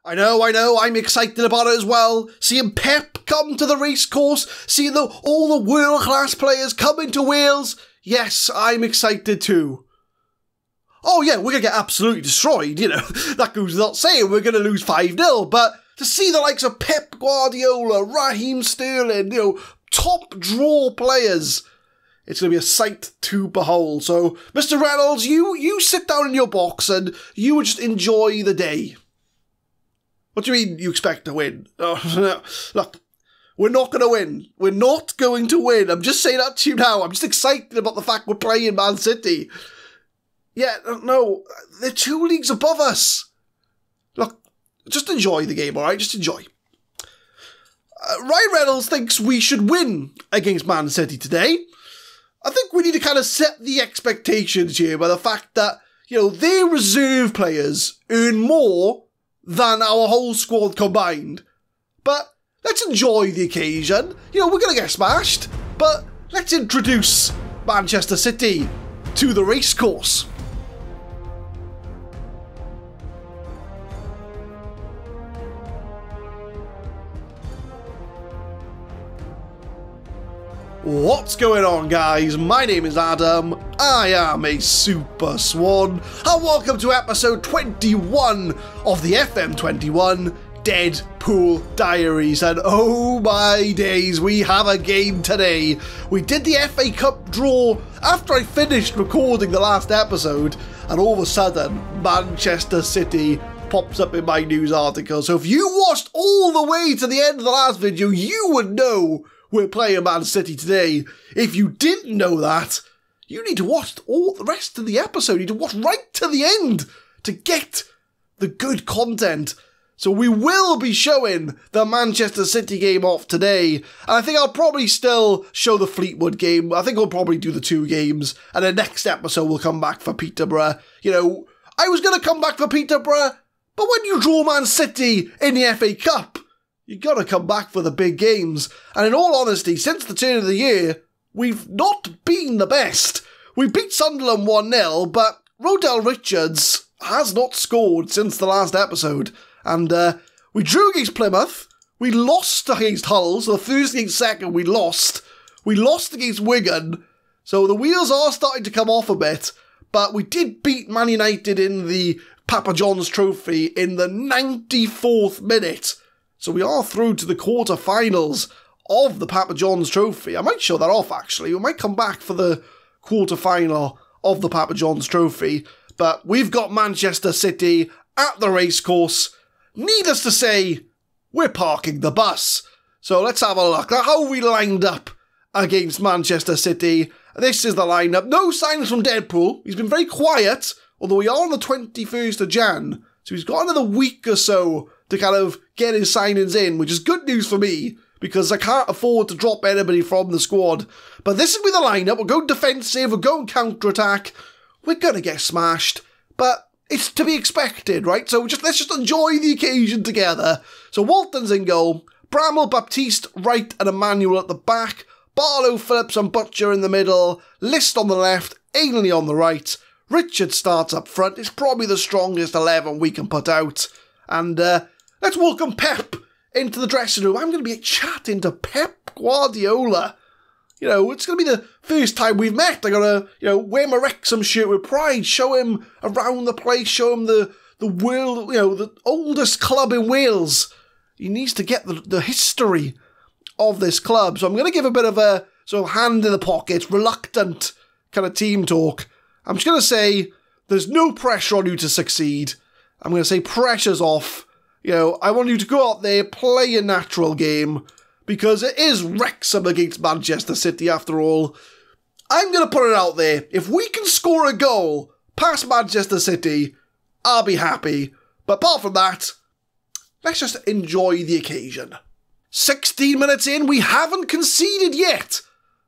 I know, I'm excited about it as well. Seeing Pep come to the racecourse, seeing all the world-class players come into Wales. Yes, I'm excited too. Oh yeah, we're going to get absolutely destroyed, That goes without saying, we're going to lose 5-0. But to see the likes of Pep Guardiola, Raheem Sterling, top draw players, it's going to be a sight to behold. So, Mr. Reynolds, you sit down in your box and you would just enjoy the day. What do you mean you expect to win? Oh, no. Look, we're not going to win. We're not going to win. I'm just saying that to you now. I'm just excited about the fact we're playing Man City. Yeah, no, they're 2 leagues above us. Look, just enjoy the game, all right? Just enjoy. Ryan Reynolds thinks we should win against Man City today. I think we need to kind of set the expectations here by the fact that, their reserve players earn more than our whole squad combined. But let's enjoy the occasion. We're going to get smashed, but let's introduce Manchester City to the racecourse. What's going on, guys? My name is Adam, I am a Super Swan, and welcome to episode 21 of the FM21 Deadpool Diaries. And oh my days, we have a game today. We did the FA Cup draw after I finished recording the last episode, and all of a sudden, Manchester City pops up in my news article. So if you watched all the way to the end of the last video, you would know we're playing Man City today. If you didn't know that, you need to watch all the rest of the episode. You need to watch right to the end to get the good content. So we will be showing the Manchester City game off today. And I think I'll probably still show the Fleetwood game. I think I'll probably do the 2 games. And the next episode we'll come back for Peterborough. I was going to come back for Peterborough, but when you draw Man City in the FA Cup, you got to come back for the big games. And in all honesty, since the turn of the year, we've not been the best. We beat Sunderland 1-0, but Rodell Richards has not scored since the last episode. And we drew against Plymouth. We lost against Hull. So the first against second, we lost. We lost against Wigan. So the wheels are starting to come off a bit. But we did beat Man United in the Papa John's Trophy in the 94th minute. So we are through to the quarter-finals of the Papa John's Trophy. I might show that off, actually. We might come back for the quarter-final of the Papa John's Trophy. But we've got Manchester City at the racecourse. Needless to say, we're parking the bus. So let's have a look at how we lined up against Manchester City. This is the lineup. No signs from Deadpool. He's been very quiet, although we are on the 21st of Jan. So he's got another week or so to kind of get his signings in, which is good news for me, because I can't afford to drop anybody from the squad. But this will be the lineup. We're going defensive, we're going counter-attack. We're going to get smashed, but it's to be expected, right? So let's just enjoy the occasion together. So Walton's in goal, Bramall, Baptiste, Wright and Emmanuel at the back, Barlow, Phillips and Butcher in the middle, List on the left, Ainley on the right, Richard starts up front. It's probably the strongest 11 we can put out. And let's welcome Pep into the dressing room. I'm going to be chatting to Pep Guardiola. It's going to be the first time we've met. I'm going to, wear my Wrexham shirt with pride, show him around the place, show him the world, the oldest club in Wales. He needs to get the history of this club. So I'm going to give a bit of a sort of hand in the pocket, reluctant kind of team talk. I'm just going to say there's no pressure on you to succeed. I'm going to say pressure's off. I want you to go out there, play a natural game, because it is Wrexham against Manchester City after all. I'm going to put it out there. If we can score a goal past Manchester City, I'll be happy. But apart from that, let's just enjoy the occasion. 16 minutes in, we haven't conceded yet.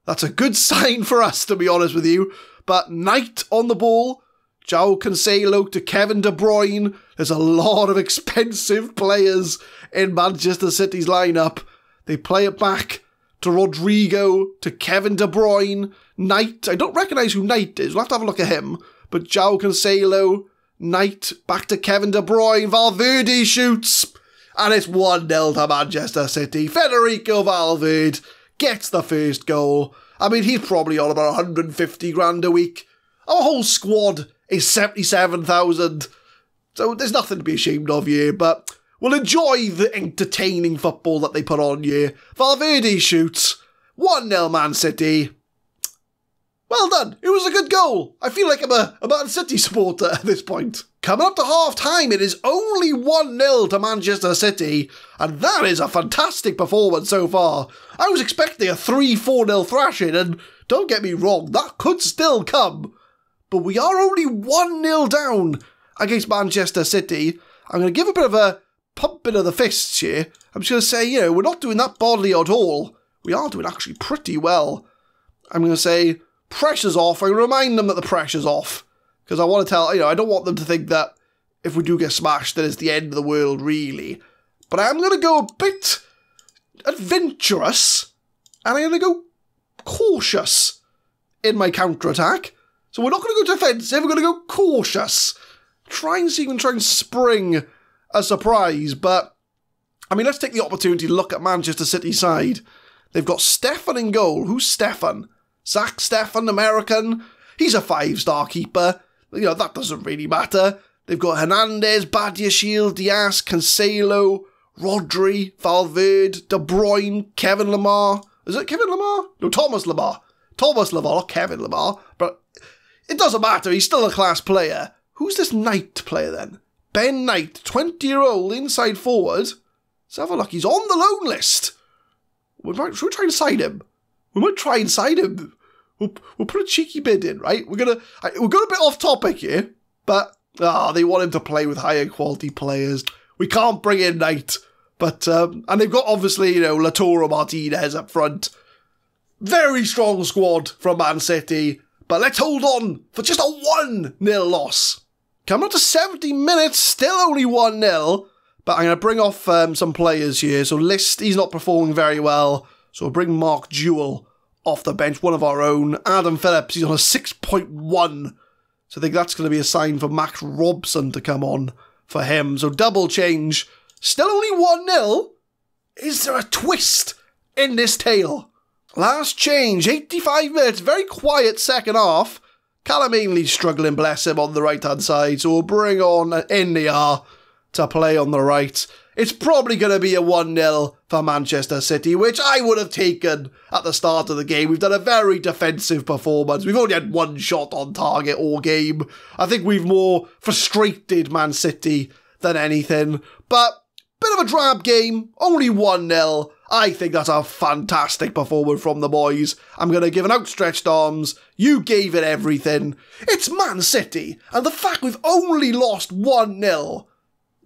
That's a good sign for us, to be honest with you. But Knight on the ball, João Cancelo to Kevin De Bruyne. There's a lot of expensive players in Manchester City's lineup. They play it back to Rodrigo, to Kevin De Bruyne, Knight. I don't recognise who Knight is. We'll have to have a look at him. But João Cancelo, Knight, back to Kevin De Bruyne, Valverde shoots, and it's 1-0 to Manchester City. Federico Valverde gets the first goal. I mean, he's probably on about 150 grand a week. Our whole squad is 77,000, so there's nothing to be ashamed of here, but we'll enjoy the entertaining football that they put on here. Valverde shoots, 1-0 Man City. Well done. It was a good goal. I feel like I'm a Man City supporter at this point. Coming up to half-time, it is only 1-0 to Manchester City, and that is a fantastic performance so far. I was expecting a 3-4-0 thrashing, and don't get me wrong, that could still come. But we are only 1-0 down against Manchester City. I'm going to give a bit of a pumping of the fists here. I'm just going to say, we're not doing that badly at all. We are doing actually pretty well. I'm going to say, pressure's off. I remind them that the pressure's off. Because I want to tell, I don't want them to think that if we do get smashed, that it's the end of the world, really. But I'm going to go a bit adventurous. And I'm going to go cautious in my counter-attack. So we're not going to go defensive, we're going to go cautious. Try and see if we can try and spring a surprise. But, I mean, let's take the opportunity to look at Manchester City's side. They've got Stefan in goal. Who's Stefan? Zach Stefan, American. He's a 5-star keeper. That doesn't really matter. They've got Hernandez, Badiashile, Diaz, Cancelo, Rodri, Valverde, De Bruyne, Kevin Lamar. Is it Kevin Lamar? No, Thomas Lamar. Thomas Lamar, not Kevin Lamar. But it doesn't matter. He's still a class player. Who's this Knight player then? Ben Knight, 20-year-old inside forward. Let's have a look. He's on the loan list. Should we try and sign him? We might try and sign him. We'll put a cheeky bid in, right? We're going a bit off topic here, but they want him to play with higher quality players. We can't bring in Knight, but and they've got obviously Lautaro Martinez up front. Very strong squad from Man City, but let's hold on for just a 1-0 loss. Coming up to 70 minutes, still only 1-0, but I'm going to bring off some players here. So List, he's not performing very well, so we'll bring Mark Jewell off the bench, one of our own. Adam Phillips, he's on a 6.1. So I think that's going to be a sign for Max Robson to come on for him. So double change. Still only 1-0. Is there a twist in this tale? Last change, 85 minutes. Very quiet second half. Callum Ainley's struggling, bless him, on the right-hand side. So we'll bring on NDR to play on the right. It's probably going to be a 1-0 for Manchester City, which I would have taken at the start of the game. We've done a very defensive performance. We've only had one shot on target all game. I think we've more frustrated Man City than anything. But, bit of a drab game, only 1-0. I think that's a fantastic performance from the boys. I'm going to give an outstretched arms. You gave it everything. It's Man City, and the fact we've only lost 1-0...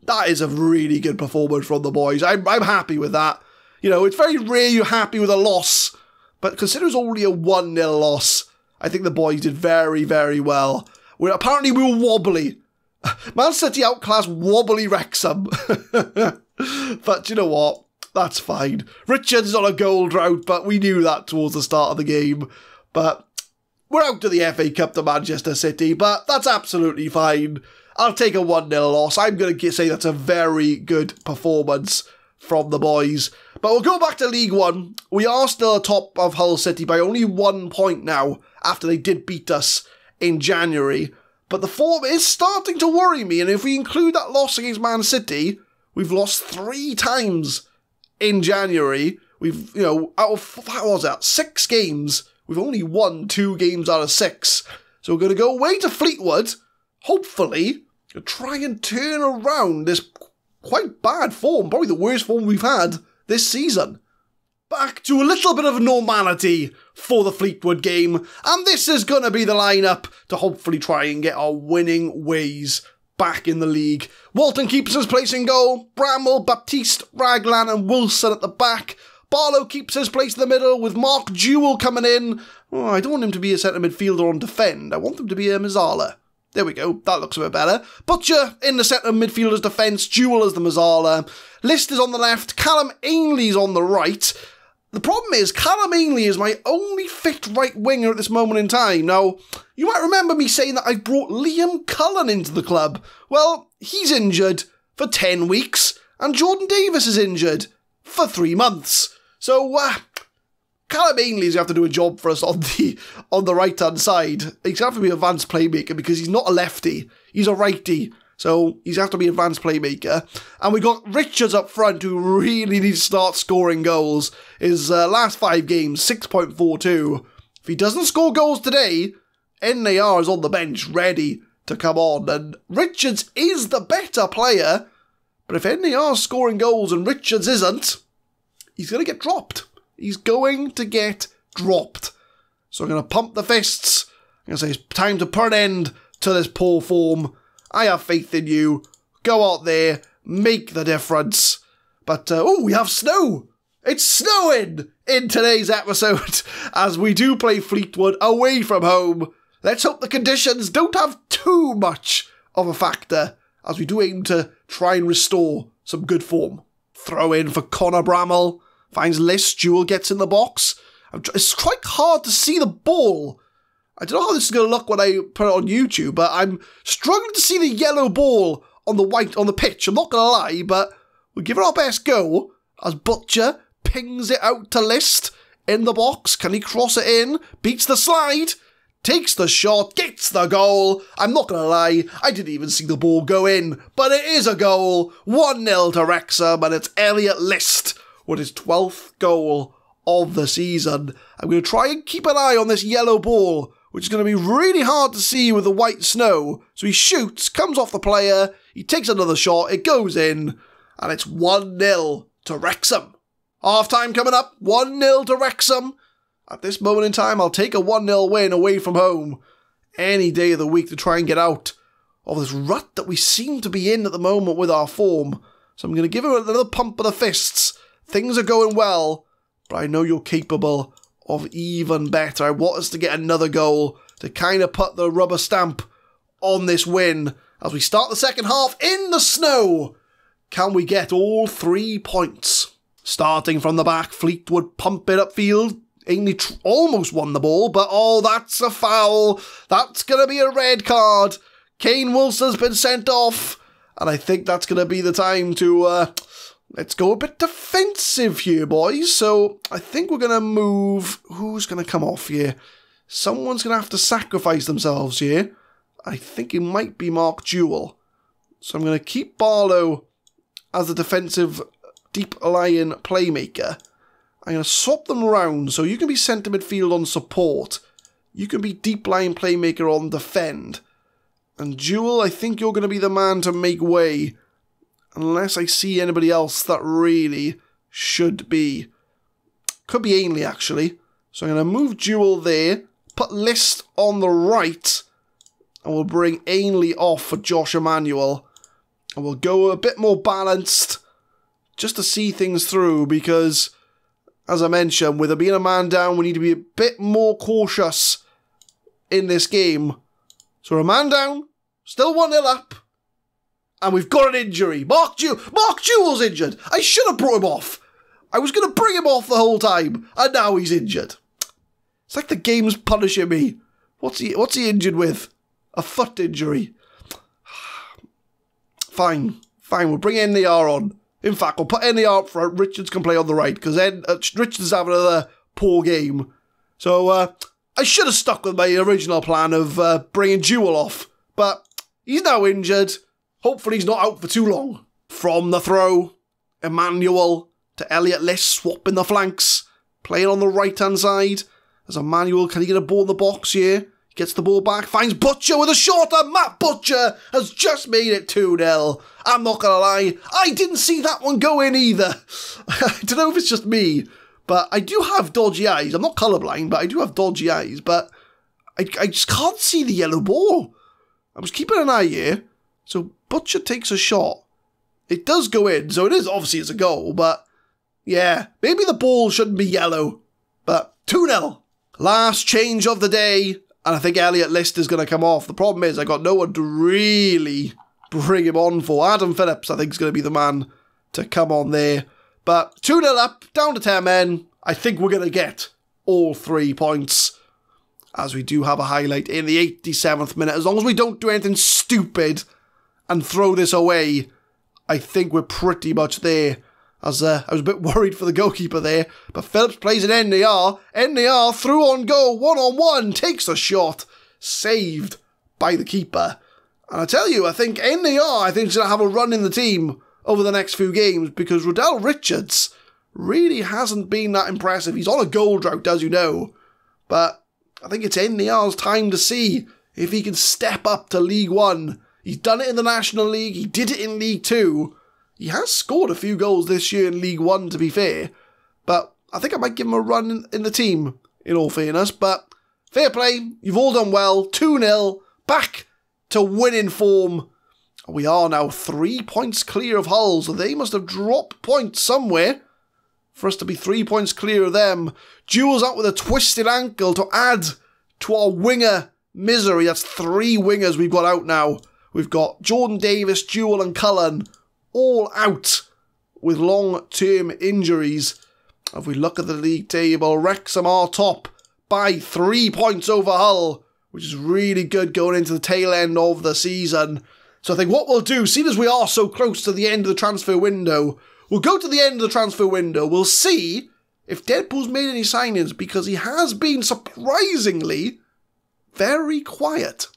that is a really good performance from the boys. I'm happy with that. It's very rare you're happy with a loss, but considering it's only a 1-0 loss, I think the boys did very, very well. Apparently we were wobbly. Man City outclassed wobbly Wrexham. But you know what? That's fine. Richards is on a goal drought, but we knew that towards the start of the game. But we're out to the FA Cup to Manchester City, but that's absolutely fine. I'll take a 1-0 loss. I'm going to say that's a very good performance from the boys. But we'll go back to League One. We are still atop of Hull City by only 1 point now, after they did beat us in January. But the form is starting to worry me, and if we include that loss against Man City, we've lost 3 times in January. We've, out of, what was that, 6 games, we've only won 2 games out of 6. So we're going to go away to Fleetwood, hopefully, to try and turn around this quite bad form, probably the worst form we've had this season. Back to a little bit of normality for the Fleetwood game, and this is going to be the lineup to hopefully try and get our winning ways back in the league. Walton keeps his place in goal, Bramall, Baptiste, Raglan and Wilson at the back. Barlow keeps his place in the middle with Mark Jewell coming in. Oh, I don't want him to be a centre midfielder on defend, I want him to be a Mazzala. There we go, that looks a bit better. Butcher in the centre midfielder's defence, Jewell as the Mazzala. List is on the left, Callum Ainley's on the right. The problem is, Callum Ainley is my only fit right winger at this moment in time. Now, you might remember me saying that I brought Liam Cullen into the club. Well, he's injured for 10 weeks, and Jordan Davis is injured for 3 months. So, Callum Ainley's going to have to do a job for us on the right-hand side. He's going to have to be an advanced playmaker because he's not a lefty. He's a righty. So he's going to have to be an advanced playmaker. And we got Richards up front who really needs to start scoring goals. His last 5 games, 6.42. If he doesn't score goals today, NAR is on the bench ready to come on. And Richards is the better player. But if NAR is scoring goals and Richards isn't, he's going to get dropped. He's going to get dropped. So I'm going to pump the fists. I'm going to say it's time to put an end to this poor form. I have faith in you. Go out there, make the difference. But, we have snow. It's snowing in today's episode as we do play Fleetwood away from home. Let's hope the conditions don't have too much of a factor as we do aim to try and restore some good form. Throw in for Connor Bramall. Finds List. Jewel gets in the box. It's quite hard to see the ball. I don't know how this is going to look when I put it on YouTube, but I'm struggling to see the yellow ball on the pitch. I'm not going to lie, but we'll give it our best go as Butcher pings it out to List in the box. Can he cross it in? Beats the slide. Takes the shot. Gets the goal. I'm not going to lie, I didn't even see the ball go in, but it is a goal. 1-0 to Wrexham, and it's Elliot List with his 12th goal of the season. I'm going to try and keep an eye on this yellow ball, which is going to be really hard to see with the white snow. So he shoots, comes off the player, he takes another shot, it goes in, and it's 1-0 to Wrexham. Half-time coming up, 1-0 to Wrexham. At this moment in time, I'll take a 1-0 win away from home any day of the week to try and get out of this rut that we seem to be in at the moment with our form. So I'm going to give him another pump of the fists. Things are going well, but I know you're capable of even better. I want us to get another goal to kind of put the rubber stamp on this win as we start the second half in the snow. Can we get all 3 points? Starting from the back, Fleetwood pump it upfield. Ainley almost won the ball, but that's a foul. That's going to be a red card. Kane Wilson's been sent off, and I think that's going to be the time to let's go a bit defensive here, boys. So I think we're going to move. Who's going to come off here? Someone's going to have to sacrifice themselves here. I think it might be Mark Jewell. So I'm going to keep Barlow as a defensive deep line playmaker. I'm going to swap them around. So you can be centre midfield on support. You can be deep line playmaker on defend. And Jewell, I think you're going to be the man to make way. Unless I see anybody else that really should be. Could be Ainley, actually. So I'm going to move Jewell there. Put List on the right. And we'll bring Ainley off for Josh Emmanuel. And we'll go a bit more balanced. Just to see things through. Because, as I mentioned, with there being a man down, we need to be a bit more cautious in this game. So we're a man down. Still 1-0 up. And we've got an injury. Mark Jewell's injured. I should have brought him off. I was going to bring him off the whole time. And now he's injured. It's like the game's punishing me. What's he injured with? A foot injury. Fine. We'll bring NAR on. In fact, we'll put NAR up front. Richards can play on the right. Because Richards is having another poor game. So, I should have stuck with my original plan of bringing Jewell off. But he's now injured. Hopefully he's not out for too long. From the throw, Emmanuel to Elliot List, swapping the flanks. Playing on the right-hand side. As Emmanuel, can he get a ball in the box here? He gets the ball back, finds Butcher with a shot, and Matt Butcher has just made it 2-0. I'm not going to lie, I didn't see that one go in either. I don't know if it's just me, but I do have dodgy eyes. I'm not colourblind, but I do have dodgy eyes, but I just can't see the yellow ball. I was keeping an eye here. So Butcher takes a shot. It does go in, so it is obviously it's a goal, but yeah, maybe the ball shouldn't be yellow. But 2-0. Last change of the day, and I think Elliot List is going to come off. The problem is I got no one to really bring him on for. Adam Phillips, I think, is going to be the man to come on there. But 2-0 up, down to 10 men. I think we're going to get all 3 points, as we do have a highlight in the 87th minute. As long as we don't do anything stupid and throw this away, I think we're pretty much there. As I was a bit worried for the goalkeeper there, but Phillips plays an NDR. NDR through on goal, 1-on-1, takes the shot, saved by the keeper. And I tell you, I think NDR, I think, is going to have a run in the team over the next few games, because Riddell Richards really hasn't been that impressive. He's on a goal drought, as you know, but I think it's NDR's time to see if he can step up to League One. He's done it in the National League, he did it in League Two. He has scored a few goals this year in League One, to be fair, but I think I might give him a run in the team, in all fairness. But fair play, you've all done well. 2-0, back to winning form. We are now 3 points clear of Hull, so they must have dropped points somewhere for us to be 3 points clear of them. Jewel's out with a twisted ankle to add to our winger misery. That's 3 wingers we've got out now. We've got Jordan Davis, Jewel and Cullen all out with long-term injuries. If we look at the league table, Wrexham are top by 3 points over Hull, which is really good going into the tail end of the season. So I think what we'll do, seeing as we are so close to the end of the transfer window, we'll go to the end of the transfer window, we'll see if Deadpool's made any signings, because he has been surprisingly very quiet.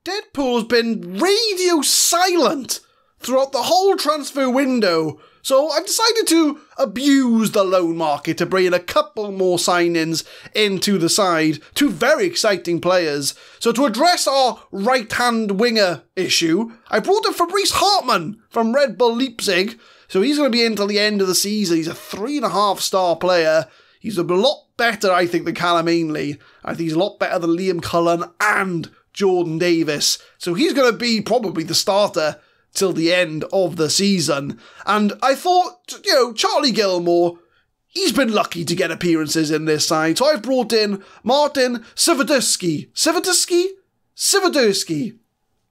Deadpool's been radio silent throughout the whole transfer window, so I've decided to abuse the loan market to bring in a couple more signings into the side. 2 very exciting players. So to address our right-hand winger issue, I brought in Fabrice Hartmann from Red Bull Leipzig. So he's going to be in till the end of the season. He's a 3.5-star player. He's a lot better, I think, than Callum Ainley. I think he's a lot better than Liam Cullen and Jordan Davis. So he's going to be probably the starter till the end of the season. And I thought, Charlie Gilmore, he's been lucky to get appearances in this side. So I've brought in Martin Sviderski. Sviderski.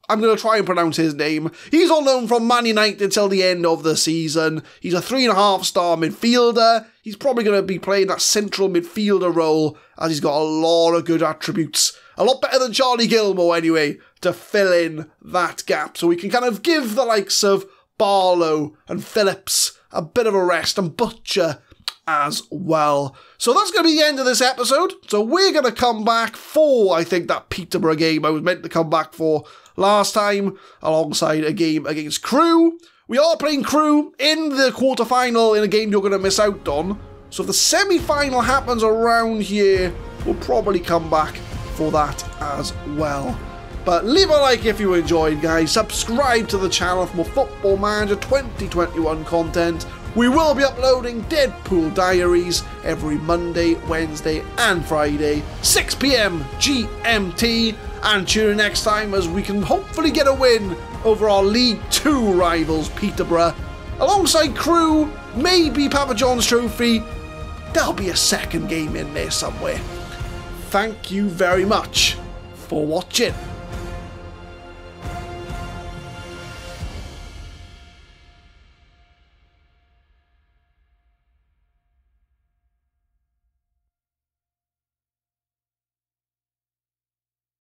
I'm going to try and pronounce his name. He's on loan from Man United till the end of the season. He's a 3.5-star midfielder. He's probably going to be playing that central midfielder role, as he's got a lot of good attributes. A lot better than Charlie Gilmore, anyway, to fill in that gap. So we can kind of give the likes of Barlow and Phillips a bit of a rest, and Butcher as well. So that's going to be the end of this episode. So we're going to come back for, I think, that Peterborough game I was meant to come back for last time, alongside a game against Crewe. We are playing Crewe in the quarter-final in a game you're going to miss out on. So if the semi-final happens around here, we'll probably come back for that as well. But leave a like if you enjoyed, guys. Subscribe to the channel for more Football Manager 2021 content. We will be uploading Deadpool Diaries every Monday, Wednesday and Friday, 6 PM GMT. And tune in next time as we can hopefully get a win over our League 2 rivals, Peterborough. Alongside Crewe, maybe Papa John's Trophy. There'll be a second game in there somewhere. Thank you very much for watching.